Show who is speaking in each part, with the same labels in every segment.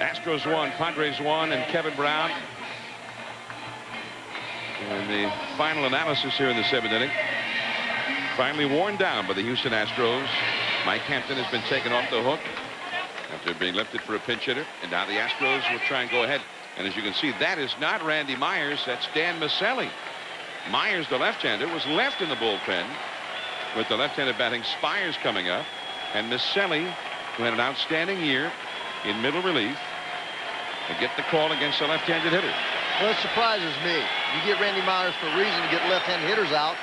Speaker 1: Astros won, Padres won, and Kevin Brown. And the final analysis here in the 7th inning. Finally worn down by the Houston Astros. Mike Hampton has been taken off the hook after being lifted for a pinch hitter. And now the Astros will try and go ahead. And as you can see, that is not Randy Myers. That's Dan Miceli. Myers, the left-hander, was left in the bullpen with the left-handed batting Spires coming up. And Miceli, who had an outstanding year in middle relief, to get the call against the left-handed hitter.
Speaker 2: Well, it surprises me. You get Randy Myers for a reason to get left-handed hitters out.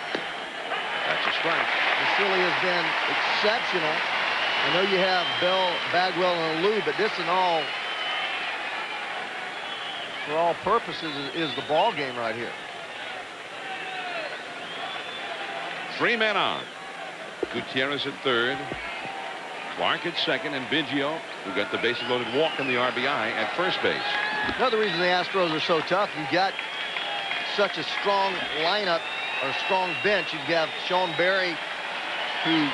Speaker 1: That's a strike.
Speaker 2: Miceli has been exceptional. I know you have Bell, Bagwell, and Lou, but this and all, for all purposes, is the ball game right here.
Speaker 1: 3 men on. Gutierrez at third. Clark at second, and Biggio, who got the bases loaded walk in the RBI at first base.
Speaker 2: Another reason the Astros are so tough, you've got such a strong lineup, or strong bench. You've got Sean Berry, who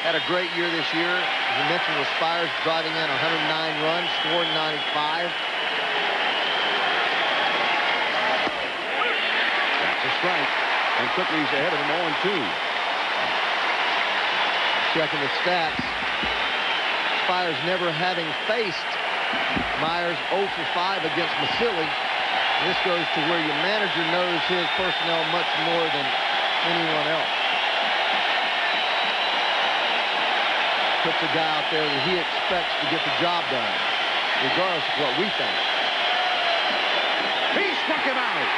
Speaker 2: had a great year this year. As you mentioned, with Spires driving in 109 runs, scoring 95.
Speaker 1: That's a strike. And quickly he's ahead of him 0-2.
Speaker 2: Checking the stats. Spires never having faced Myers 0 for 5 against Miceli. This goes to where your manager knows his personnel much more than anyone else. Puts a guy out there that he expects to get the job done, regardless of what we think.
Speaker 1: He struck him out.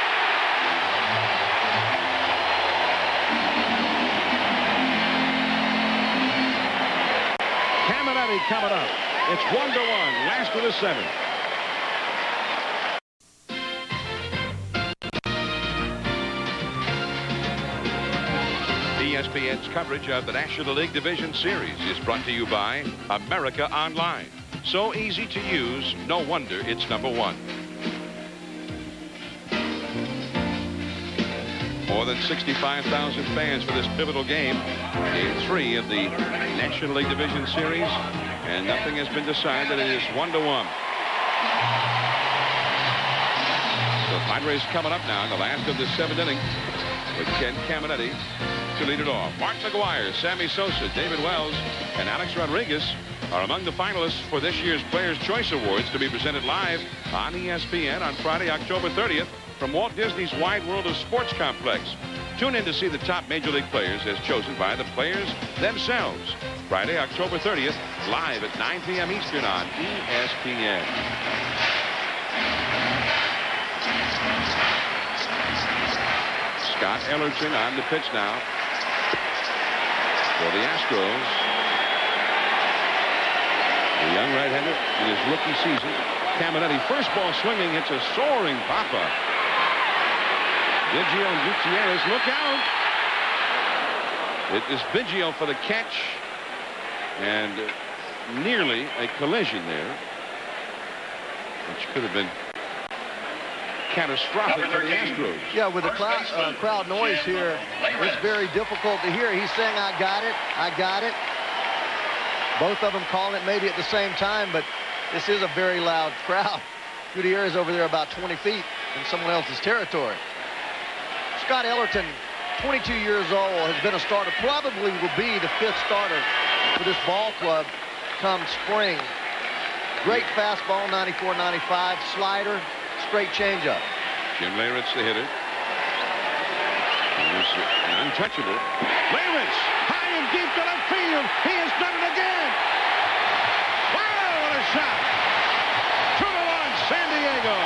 Speaker 1: Caminetti coming up. It's 1-1, last of the 7th. ESPN's coverage of the National League Division Series is brought to you by America Online. So easy to use, no wonder it's #1. More than 65,000 fans for this pivotal game. Game 3 of the National League Division Series. And nothing has been decided. It is 1-1. So Padres coming up now in the last of the 7th inning with Ken Caminetti to lead it off. Mark McGuire, Sammy Sosa, David Wells, and Alex Rodriguez are among the finalists for this year's Players' Choice Awards to be presented live on ESPN on Friday, October 30th from Walt Disney's Wide World of Sports Complex. Tune in to see the top Major League players as chosen by the players themselves. Friday, October 30th, live at 9 p.m. Eastern on ESPN. Scott Ellerton on the pitch now for the Astros. The young right-hander in his rookie season. Caminetti, first ball swinging, hits a soaring pop-up. Biggio and Gutierrez, look out. It is Biggio for the catch, and nearly a collision there, which could have been catastrophic for the Astros.
Speaker 2: Yeah, with the crowd noise here, it's very difficult to hear. He's saying, I got it, I got it. Both of them calling it maybe at the same time, but this is a very loud crowd. Gutierrez over there about 20 feet in someone else's territory. Scott Ellerton, 22 years old, has been a starter, probably will be the 5th starter for this ball club come spring. Great fastball, 94-95, slider, straight changeup.
Speaker 1: Jim Leyritz, the hitter. He's untouchable. Leyritz, high and deep to left field. He has done it again. Wow, what a shot. 2-1, San Diego.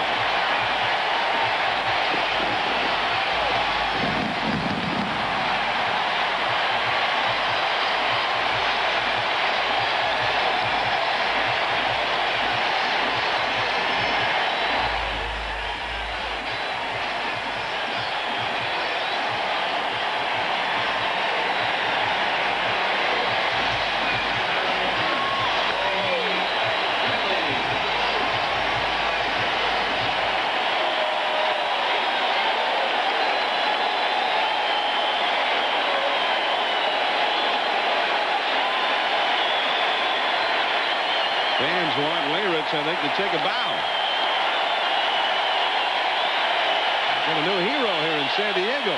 Speaker 1: Fans want Leyritz, I think, to take a bow. Got a new hero here in San Diego.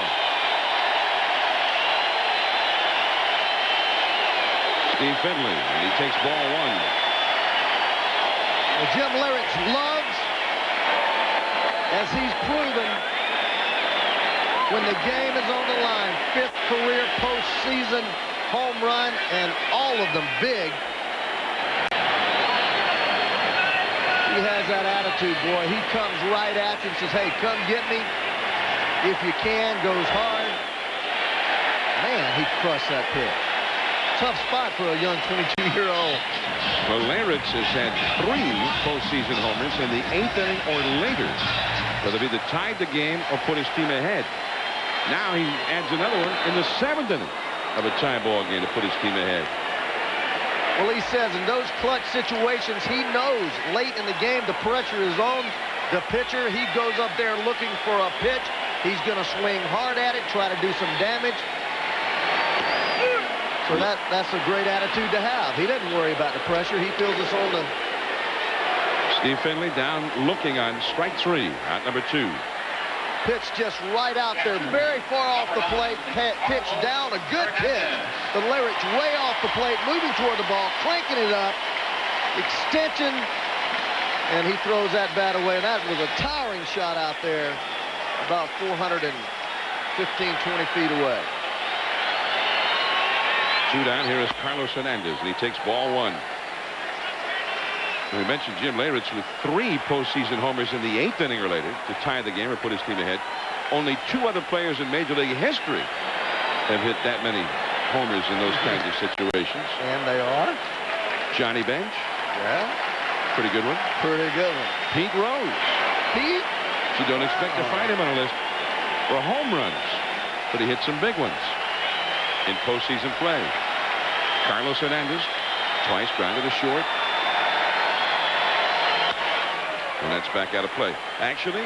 Speaker 1: Steve Finley, and he takes ball one.
Speaker 2: Well, Jim Leyritz loves, as he's proven, when the game is on the line, 5th career postseason home run, and all of them big. He has that attitude, boy. He comes right at you and says, hey, come get me. If you can, goes hard. Man, he crushed that pitch. Tough spot for a young 22-year-old.
Speaker 1: Well, Leyritz has had 3 postseason homers in the 8th inning or later, whether it be to tie the game or put his team ahead. Now he adds another one in the 7th inning of a tie ball game to put his team ahead.
Speaker 2: Well, he says in those clutch situations, he knows late in the game the pressure is on the pitcher. He goes up there looking for a pitch. He's going to swing hard at it, try to do some damage. So that's a great attitude to have. He doesn't worry about the pressure. He feels it's on the...
Speaker 1: Steve Finley down looking on strike 3, out number 2.
Speaker 2: Pitch just right out there, very far off the plate. Pitch down, a good pitch. The Leyritz way off the plate, moving toward the ball, cranking it up. Extension, and he throws that bat away. That was a towering shot out there, about 415, 20 feet away.
Speaker 1: 2 down. Here is Carlos Hernandez, and he takes ball 1. We mentioned Jim Leyritz with 3 postseason homers in the 8th inning or later to tie the game or put his team ahead. Only 2 other players in Major League history have hit that many homers in those kinds of situations.
Speaker 2: And they are?
Speaker 1: Johnny Bench.
Speaker 2: Yeah.
Speaker 1: Pretty good one.
Speaker 2: Pretty good one.
Speaker 1: Pete Rose.
Speaker 2: Pete?
Speaker 1: You don't expect to find him on a list for home runs, but he hit some big ones in postseason play. Carlos Hernandez, twice grounded to short. And that's back out of play. Actually,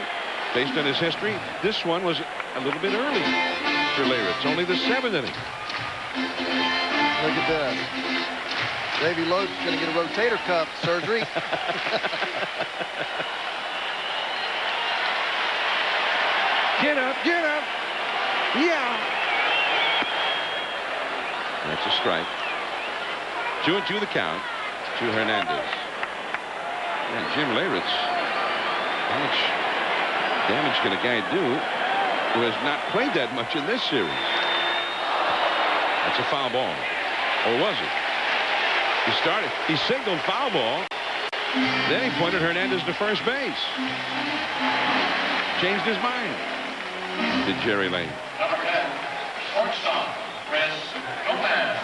Speaker 1: based on his history, this one was a little bit early for Leyritz. Only the 7th inning.
Speaker 2: Look at that. Davey Lode's going to get a rotator cuff surgery.
Speaker 1: Get up, get up. Yeah. That's a strike. 2-2 the count to Hernandez. And Jim Leyritz, how much damage can a guy do who has not played that much in this series? That's a foul ball. Or was it? He signaled foul ball. Then he pointed Hernandez to first base. Changed his mind. Did Jerry Lane.
Speaker 3: Number 10, shortstop, Chris Gomez.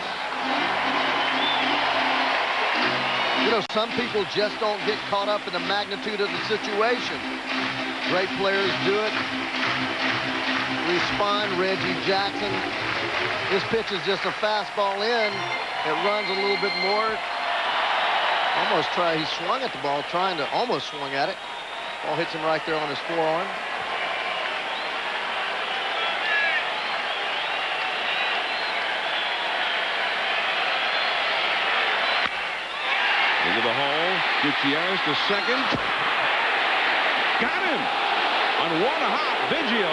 Speaker 2: You know, some people just don't get caught up in the magnitude of the situation. Great players do it. Respond. Reggie Jackson. This pitch is just a fastball in. It runs a little bit more. He swung at the ball, almost swung at it. Ball hits him right there on his forearm.
Speaker 1: Into the hole. Gutierrez to second. Got him! On one hop, Biggio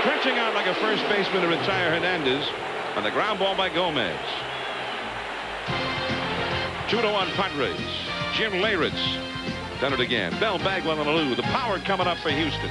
Speaker 1: stretching out like a first baseman to retire Hernandez on the ground ball by Gomez. 2-1 Padres. Jim Leyritz done it again. Bell Bagwell and Alou. The power coming up for Houston.